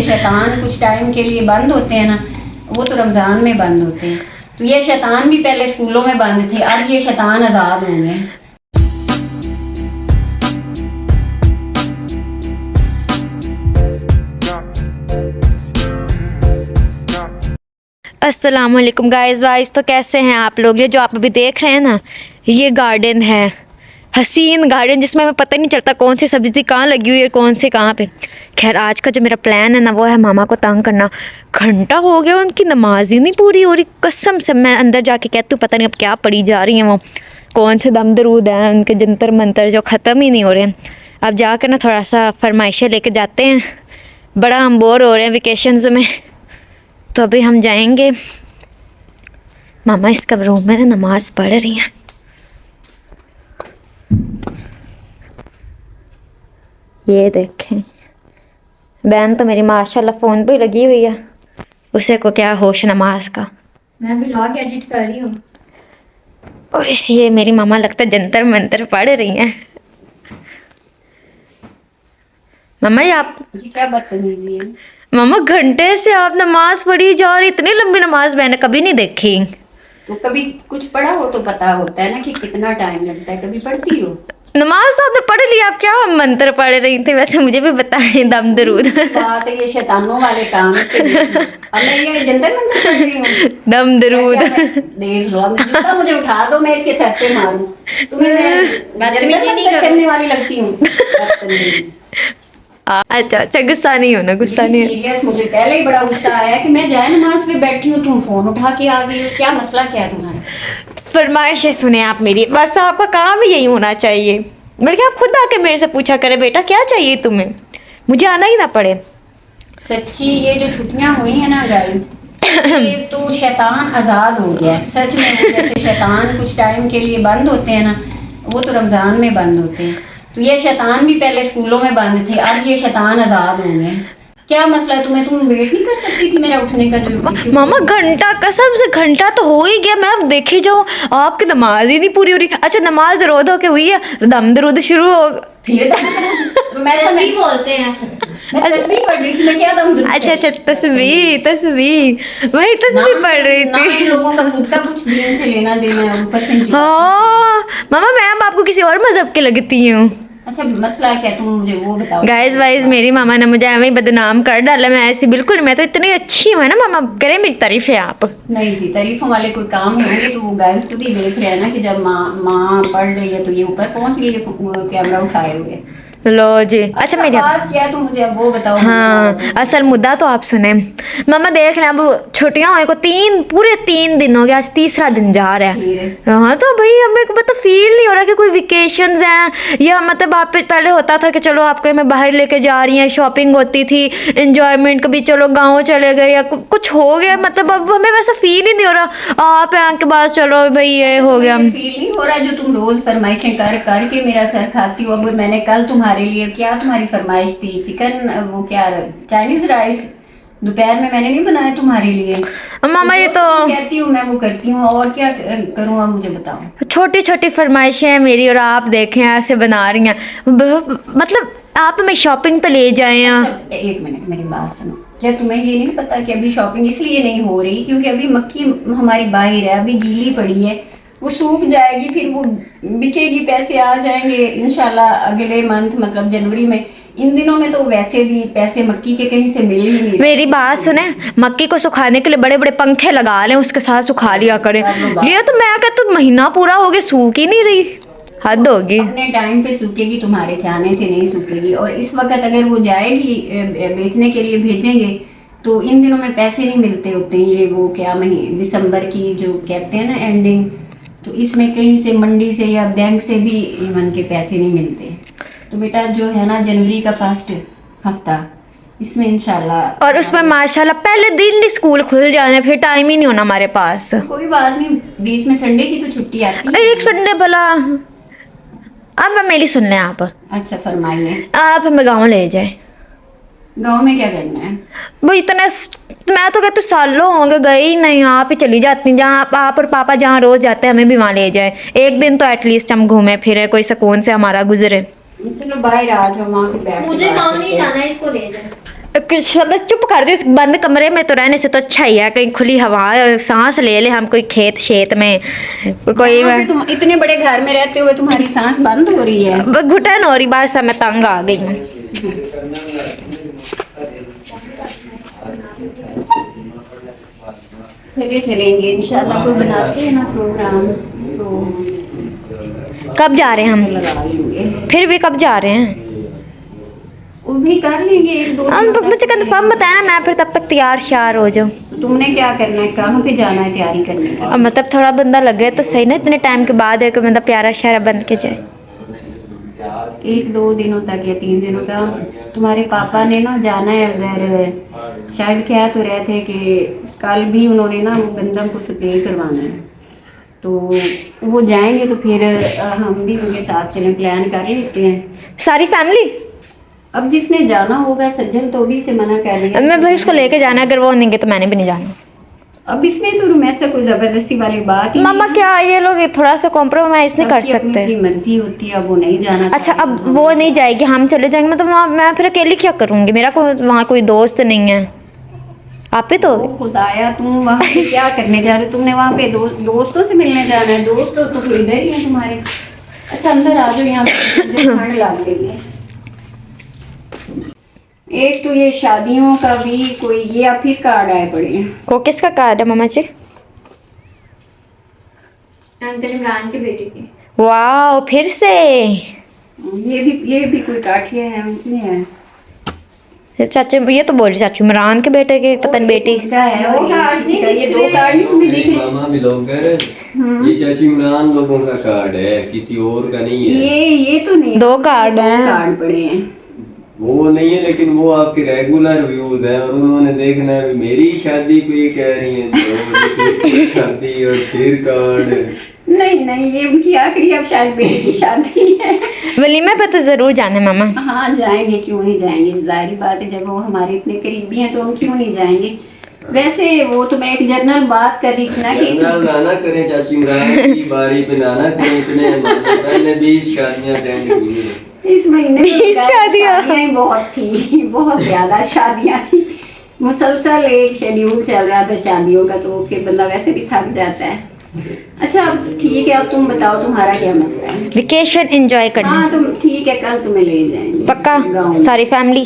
शैतान कुछ टाइम के लिए बंद होते हैं ना, वो तो रमज़ान में बंद होते हैं। तो ये शैतान भी पहले स्कूलों में बंद थे, अब ये शैतान आज़ाद हो गए। अस्सलाम वालेकुम गाइस। तो कैसे हैं आप लोग? ये जो आप अभी देख रहे हैं ना, ये गार्डन है, हसीन गार्डन, जिसमें हमें पता नहीं चलता कौन सी सब्ज़ी कहाँ लगी हुई है, कौन से कहाँ पे। खैर आज का जो मेरा प्लान है ना, वो है मामा को तंग करना। घंटा हो गया उनकी नमाज ही नहीं पूरी हो रही, कसम से। मैं अंदर जाके कहती हूँ पता नहीं अब क्या पढ़ी जा रही हैं वो, कौन से दम दरूद हैं उनके, जंतर मंतर जो ख़त्म ही नहीं हो रहे हैं। अब जाकर ना थोड़ा सा फरमाइशें लेके जाते हैं, बड़ा हम बोर हो रहे हैं वेकेशंस में। तो अभी हम जाएंगे। मामा इस रूम में ना नमाज पढ़ रही हैं। ये देखें, बहन तो मेरी माशाल्लाह फ़ोन पे ही लगी हुई है, उसे को क्या होश नमाज का। मैं भी व्लॉग एडिट कर रही हूँ। ओए, ये मेरी मामा लगता है जंतर मंतर पढ़ रही हैं। मामा ये आप, ये क्या बदतमीजी है? मामा घंटे से आप नमाज पढ़ी जा रही, इतनी लंबी नमाज मैंने कभी नहीं देखी। तो कभी कुछ पढ़ा हो तो पता होता है ना कि कितना टाइम लगता है, कभी पढ़ती हो? नमाज तो आपने पढ़ लिया, आप क्या मंत्र पढ़ रही थी? वैसे मुझे भी बताएं, दम दरूद। बात है, ये शैतानों वाले काम है। अब मैं ये जंतर मंतर पढ़ रही हूँ, दम दरूद। देख लो। अब जूता मुझे उठा दो, मैं इसके सर पे मारूं। तुम्हें मैं जंतर मंतर करने वाली लगती हूँ? अच्छा अच्छा, गुस्सा नहीं होना, गुस्सा नहीं होना। सीरियस, मुझे पहले ही बड़ा गुस्सा आया कि मैं जाए नमाज पे बैठी हूँ, तुम फोन उठा के आ गई हो। क्या मसला क्या है तुम्हारा? फरमाइशें सुने आप मेरी, बस आपका काम ही यही होना चाहिए। बल्कि आप खुद आके मेरे से पूछा करें, बेटा क्या चाहिए तुम्हें, मुझे आना ही ना पड़े। सच्ची ये जो छुट्टियां हुई है ना गाइस, ये तो शैतान आज़ाद हो गया है सच में। जैसे शैतान कुछ टाइम के लिए बंद होते हैं ना, वो तो रमज़ान में बंद होते हैं। तो ये शैतान भी पहले स्कूलों में बंद थे, अब ये शैतान आज़ाद हो गए। क्या मसला है तुम्हें? तुम वेट नहीं कर सकती थी मेरा उठने का? जो मामा घंटा, कसम से घंटा तो हो ही गया। मैं अब देखी जाऊँ, आपकी नमाज ही नहीं पूरी हो रही। अच्छा नमाज रोद होके हुई है, दम दरूद शुरू हो। फिर तो मैं तस्बीह बोलते हैं। मैं तस्बीह पढ़ रही थी, मैं क्या दम दरूद? अच्छा अच्छा, तस्बीह वही तस्बीह पढ़ रही ना इन थी। लोगों का खुद का कुछ दीन से लेना देना है, ऊपर से हाँ मामा, मैं अब आपको किसी और मजहब की लगती हूँ। अच्छा मसला क्या, तुम मुझे वो बताओ। गाइस वाइज मेरी मामा ने मुझे ऐਵੇਂ ही बदनाम कर डाला। मैं ऐसी बिल्कुल, मैं तो इतनी अच्छी हूँ ना मामा, करे मेरी तारीफ है आप। नहीं थी, तारीफों वाले कोई काम होंगे तो वो गाइस खुद ही देख रहे हैं ना कि जब माँ पढ़ रही है तो ये ऊपर पहुंच गई है कैमरा उठाए हुए। लो जी। अच्छा मेरी बात क्या है, तुम मुझे अब वो बताओ। हाँ, असल मुद्दा तो आप सुने। मामा देख लें, अब छुट्टियां हुई को पूरे 3 दिन हो गया, आज तीसरा दिन जा रहा है। हाँ तो भाई हमें मतलब फील नहीं हो रहा कि कोई वेकेशंस हैं, या मतलब आप पहले होता था कि चलो आपको मैं बाहर लेके जा रही हैं, शॉपिंग होती थी, एंजॉयमेंट कभी चलो गाँव चले गए या कुछ हो गया। मतलब अब हमें वैसा फील ही नहीं हो रहा। आप यहाँ के बाद चलो भाई ये हो गया। फील नहीं हो रहा जो तुम रोज फरमाइशें कर करके मेरा सर खाती हो। अब मैंने कल तुम्हारे लिए क्या, तुम्हारी फरमाइश थी चिकन, वो क्या चाइनीज राइस, दोपहर में मैंने नहीं बनाया तुम्हारे लिए। मामा ये तो कहती हूँ मैं वो करती हूँ, और क्या करूँ अब मुझे बताओ। छोटी छोटी फरमाइशें हैं मेरी, और आप देखें ऐसे बना रही हैं। मतलब आप हमें शॉपिंग पे ले जाएं। अच्छा, एक मिनट मेरी बात सुनो। क्या तुम्हें ये नहीं पता कि अभी शॉपिंग इसलिए नहीं हो रही क्योंकि अभी मक्की हमारी बाहर है, अभी गीली पड़ी है, वो सूख जाएगी, फिर वो बिकेगी, पैसे आ जाएंगे इंशाल्लाह अगले मंथ, मतलब जनवरी में। इन दिनों में तो वैसे भी पैसे मक्की के कहीं से मिल ही नहीं। मेरी बात सुने, मक्की को सुखाने के लिए बड़े बड़े पंखे लगा लें, उसके साथ सुखा लिया करें। ये तो मैं कहता हूँ महीना पूरा हो गया सूख ही नहीं रही, हद होगी। अपने टाइम पे सूखेगी, तुम्हारे चाहने से नहीं सूखेगी। और इस वक्त अगर वो जाएगी बेचने के लिए भेजेंगे तो इन दिनों में पैसे नहीं मिलते होते। ये वो क्या महीने दिसंबर की जो कहते हैं ना एंडिंग, तो इसमें कहीं से मंडी से या बैंक से भी ईवन के पैसे नहीं मिलते। तो बेटा जो है ना जनवरी का फर्स्ट हफ्ता, इसमें इंशाल्लाह। और उसमें माशाल्लाह पहले दिन ही स्कूल खुल जाने, फिर टाइम ही नहीं होना हमारे पास। कोई बात नहीं, बीच में संडे की तो छुट्टी आती है। एक संडे भला। अब मेरी सुन लें आप। अच्छा फरमाइए। आप हमें गाँव ले जाए। गाँव में क्या करना है? वो इतने, मैं तो कहती सालों होंगे गए ही नहीं। आप ही चली जाती, जहाँ आप और पापा जहाँ रोज जाते हैं हमें भी वहाँ ले जाए। एक दिन तो एटलीस्ट हम घूमे फिरे, कोई सुकून से हमारा गुजरे। चलो बाहर आ जाओ, वहाँ पे बैठ। मुझे गाँव नहीं जाना है, इसको ले जाए। बस चुप कर दो, इस बंद कमरे में तो रहने से तो अच्छा ही है, कहीं खुली हवा सांस ले ले हम, कोई खेत शेत में कोई यहाँ पे तुम इतने बड़े घर में रहते हुए तुम्हारी सांस बंद हो रही है। घुटन हो रही, बात सा मैं तंग आ गई हूँ। चलिए चलेंगे इंशाल्लाह, कोई बनाते हैं ना प्रोग्राम तो कब जा रहे हैं हम? लगा लेंगे, फिर भी कब जा रहे हैं? वो भी कर लेंगे 1-2 हम दिनों तो तक। मुझे कंफर्म बताया, मैं फिर तब तक तैयार श्यार हो जाऊँ। तो तुमने क्या करना है, कहाँ पे जाना है तैयारी करने का? अब मतलब थोड़ा बंदा लगे तो सही ना, इतने टाइम के बाद है कि बंदा प्यारा श्यारा बन के जाए। 1-2 दिनों तक या 3 दिनों तक। तुम्हारे पापा ने ना जाना है उधर, शायद कह तो रहे थे कि कल भी उन्होंने ना वो गंदम को स्प्रे करवाना है, तो वो जाएंगे तो फिर हम भी उनके साथ चलें, प्लान कर लेते हैं सारी फैमिली? अब जिसने जाना होगा, सज्जन तो भी से मना कर दिया। मैं भाई उसको लेके जाना, अगर वो नहीं गए तो मैंने भी नहीं जाना। अब इसमें तो ऐसा कोई जबरदस्ती वाली बात ही मामा नहीं है। क्या ये लोग थोड़ा सा कॉम्प्रोमाइज नहीं कर सबकी अपनी सकते? अपनी मर्जी होती है, अब वो नहीं जाना अच्छा चाहते अब तो वो नहीं जाएगी, हम चले जाएंगे, मतलब वहाँ मैं फिर अकेली क्या करूँगी? मेरा वहाँ कोई दोस्त नहीं है। आप ही तो ओ खुदाया, तुम वहाँ पे क्या करने जा रहे हो? तुमने वहाँ पे दोस्तों से मिलने जाना है? दोस्त तो फिर इधर ही है तुम्हारे। अच्छा अंदर आ जाओ, यहाँ पे मुझे ठंड लग रही है। एक तो ये शादियों का भी कोई ये अब फिर कार्ड आए पड़े हैं। को किसका कार्ड है मामा जी? अंकल इमरान के बेटे की। वाह, फिर से ये भी कोई काठिया है, उनकी है। चाचा ये तो बोल रही चाचू इमरान के बेटे के पता नहीं बेटी। इनका है और दो कार्ड किसी का, नहीं ये दिख 2 रहे। कार्ड नहीं तुम्हें दिख रहे? मामा ब्लॉगर, ये चाची इमरान लोगों का कार्ड है, किसी और का नहीं है। ये तो नहीं, 2 कार्ड ये 2 हैं। कार्ड पड़े हैं। वो नहीं है, लेकिन वो आपके रेगुलर व्यूज हैं और उन्होंने देखना है भी मेरी शादी को ये कह रही हैं तो शादी और फिर कार्ड। नहीं ये उनकी आखिरी अब शायद बेटी की शादी है। वलीमे पे तो जरूर जाना मामा। हाँ जाएंगे, क्यों नहीं जाएंगे, जाहिर बात है, जब वो हमारे इतने करीबी हैं तो हम क्यों नहीं जाएंगे। वैसे वो तो मैं एक जनरल बात कर रही थी ना कि जनरल नाना करें, चाची इमरान की बारी पे नाना करें, इतने पहले 20 शादियां अटेंड की हैं। इस महीने में 20 शादियां ही बहुत थी, बहुत ज्यादा शादियां थी, मुसलसल एक शेड्यूल चल रहा था शादियों का, तो फिर बंदा वैसे भी थक जाता है। अच्छा अब ठीक है, अब तुम बताओ तुम्हारा क्या मसला है? वेकेशन एंजॉय करना हाँ तुम ठीक है, कल तुम्हें ले जाएंगे पक्का, गाँव। सारी फैमिली।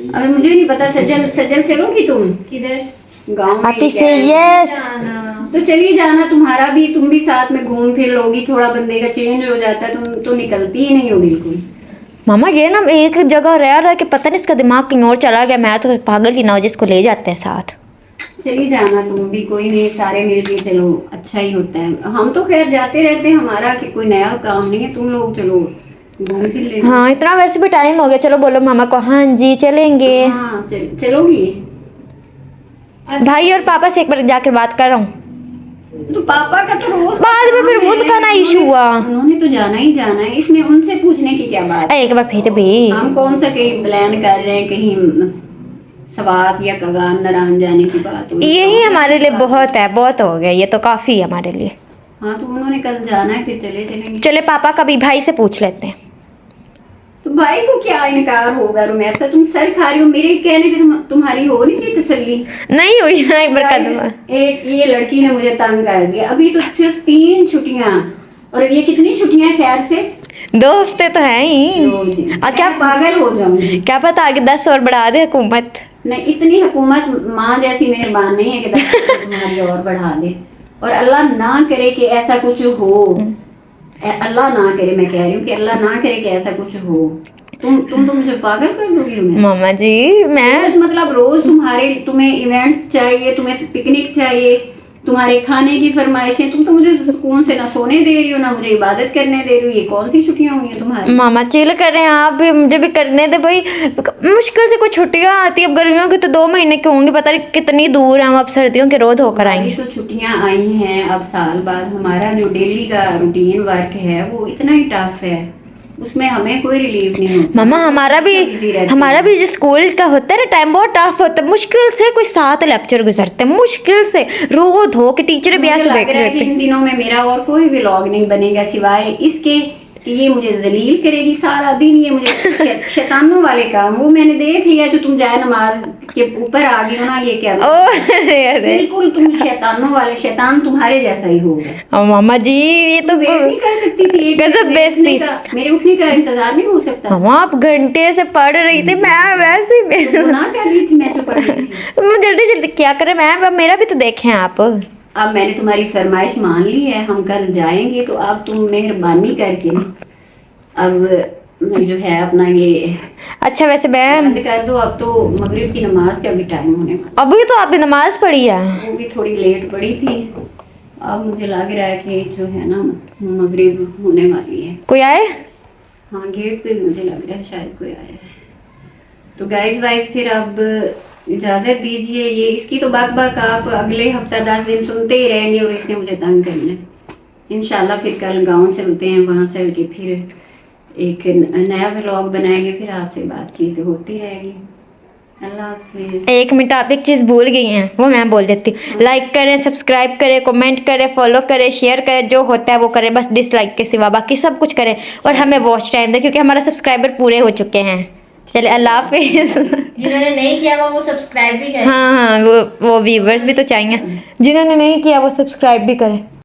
अब मुझे नहीं पता, सज्जन चलोगी तुम किधर? गाँव में? आंटी से क्या है? यस। जाना। तो चली जाना, तुम्हारा भी, तुम भी साथ में घूम फिर लोगी, थोड़ा बंदे का चेंज हो जाता है, तुम तो निकलती ही नहीं हो बिल्कुल। मामा ये ना एक जगह रह के पता नहीं इसका दिमाग कहीं और चला गया, मैं तो पागल ही ना हो जिसको ले जाते हैं साथ। चली जाना तुम भी, कोई नहीं, सारे मिलके चलो, अच्छा ही होता है। हम तो खैर जाते रहते हैं, हमारा कि कोई नया काम नहीं है, तुम लोग चलो घूम फिर लेना। हाँ इतना वैसे भी टाइम हो गया, चलो बोलो मामा को। हाँ जी चलेंगे। हाँ चलोगी? भाई और पापा से एक बार जाकर बात कर रहा हूँ, तो पापा का तो रोज बाद में फिर वो तो खाना इशू हुआ। उन्होंने तो जाना ही जाना है, इसमें उनसे पूछने की क्या बात है? एक बार फिर भी हम कौन सा कहीं प्लान कर रहे हैं, कहीं सवात या कगान नारायण जाने की बात हो? यही हमारे लिए बहुत है, बहुत हो गया, ये तो काफी है हमारे लिए। हाँ तो उन्होंने कल जाना है, फिर चलेंगे। चले पापा का भी भाई से पूछ लेते हैं। तो भाई को क्या इनकार होगा? रुमैसा तुम सर खा रही हो, मेरे कहने पे तुम्हारी हो नहीं रही तसल्ली? नहीं हुई ना एक बार कदम। एक ये लड़की ने मुझे तंग कर दिया, अभी तो सिर्फ 3 छुट्टियां, और ये कितनी छुट्टियां खैर से 2 हफ्ते तो है ही। रोज। क्या मैं पागल हो जाऊंगी। क्या पता आगे 10 और बढ़ा दे हुकूमत। नहीं इतनी हुकूमत माँ जैसी मेहरबान नहीं है कि 10 तुम्हारी और बढ़ा दे, और अल्लाह ना करे कि ऐसा कुछ हो। अल्लाह ना करे, मैं कह रही हूँ कि अल्लाह ना करे कि ऐसा कुछ हो। तुम तो मुझे पागल कर दोगी रुमैसा। मामा जी मैं रोज मतलब रोज तुम्हें इवेंट्स चाहिए, तुम्हें पिकनिक चाहिए, तुम्हारे खाने की फरमाइशें, तुम तो मुझे सुकून से ना सोने दे रही हो ना मुझे इबादत करने दे रही हो। ये कौन सी छुट्टियां हुई हैं तुम्हारी? मामा चिल कर रहे हैं आप भी, मुझे भी करने दे भाई। मुश्किल से कोई छुट्टियां आती है, अब गर्मियों की तो 2 महीने की होंगी, पता नहीं कितनी दूर है, हम अब सर्दियों के रोज होकर हमारी आएंगे। तो छुट्टियां आई हैं अब साल बाद, हमारा जो डेली का रूटीन वर्क है वो इतना ही टफ है, उसमें हमें कोई रिलीफ नहीं होता। मामा हमारा भी बिजी रहते हमारा हैं। भी जो स्कूल का होता है ना टाइम, बहुत टफ होता है। मुश्किल से कोई 7 लेक्चर गुजरते हैं, मुश्किल से रो धो के टीचर भी मुझे ऐसे लग देख रहा रहे है कि थे। इन दिनों में मेरा और कोई व्लॉग नहीं बनेगा सिवाय इसके कि ये मुझे जलील करेगी सारा दिन, ये मुझे शैतानों वाले काम। वो मैंने देख लिया जो तुम जाए नमाज के ऊपर आ गई हो ना, ये क्या अरे बिल्कुल तुम शैतानों वाले, शैतान तुम्हारे जैसा ही होगा। मामा जी ये तो वेट नहीं कर सकती थी, गजब बेइज्जती। मेरे उठने का इंतजार नहीं हो सकता। मामा आप घंटे से पढ़ रही थी, मैं वैसे ही गुनाह कर रही थी मैं जो पढ़ रही थी। जल्दी जल्दी क्या करें मैम, अब मेरा भी तो देखें आप। अब मैंने तुम्हारी फरमाइश मान ली है, हम कल जाएंगे, तो अब तुम मेहरबानी करके अब जो है अपना ये अच्छा वैसे मैम बंद कर दो। अब तो मगरिब की नमाज का भी टाइम होने वाला, अभी तो आपने नमाज पढ़ी है। वो भी थोड़ी लेट पड़ी थी। अब मुझे लग रहा है कि जो है ना मगरिब होने वाली है। कोई आए? हाँ गेट पे मुझे लग रहा है शायद कोई आया है। तो गाइस वाइस फिर अब इजाजत दीजिए। ये इसकी तो बक आप अगले हफ्ता 10 दिन सुनते ही रहेंगे और इसने मुझे तंग करना है। इंशाल्लाह फिर कल गांव चलते हैं, वहां चल के फिर एक नया व्लॉग बनाएंगे, फिर आपसे बातचीत होती रहेगी। अल्लाह हाफिज़। एक मिनट, आप एक चीज़ भूल गई हैं, वो मैं बोल देती हूँ। लाइक करें, सब्सक्राइब करें, कमेंट करें, फॉलो करें, शेयर करें, जो होता है वो करें, बस डिसलाइक के सिवा बाकी सब कुछ करें। और हमें वॉच टाइम दें क्योंकि हमारा सब्सक्राइबर पूरे हो चुके हैं। चलिए अल्लाह हाफिज़। जिन्होंने नहीं किया वो सब्सक्राइब भी करें। हाँ हाँ, वो व्यूवर्स भी तो चाहिए, जिन्होंने नहीं किया वो सब्सक्राइब भी करें।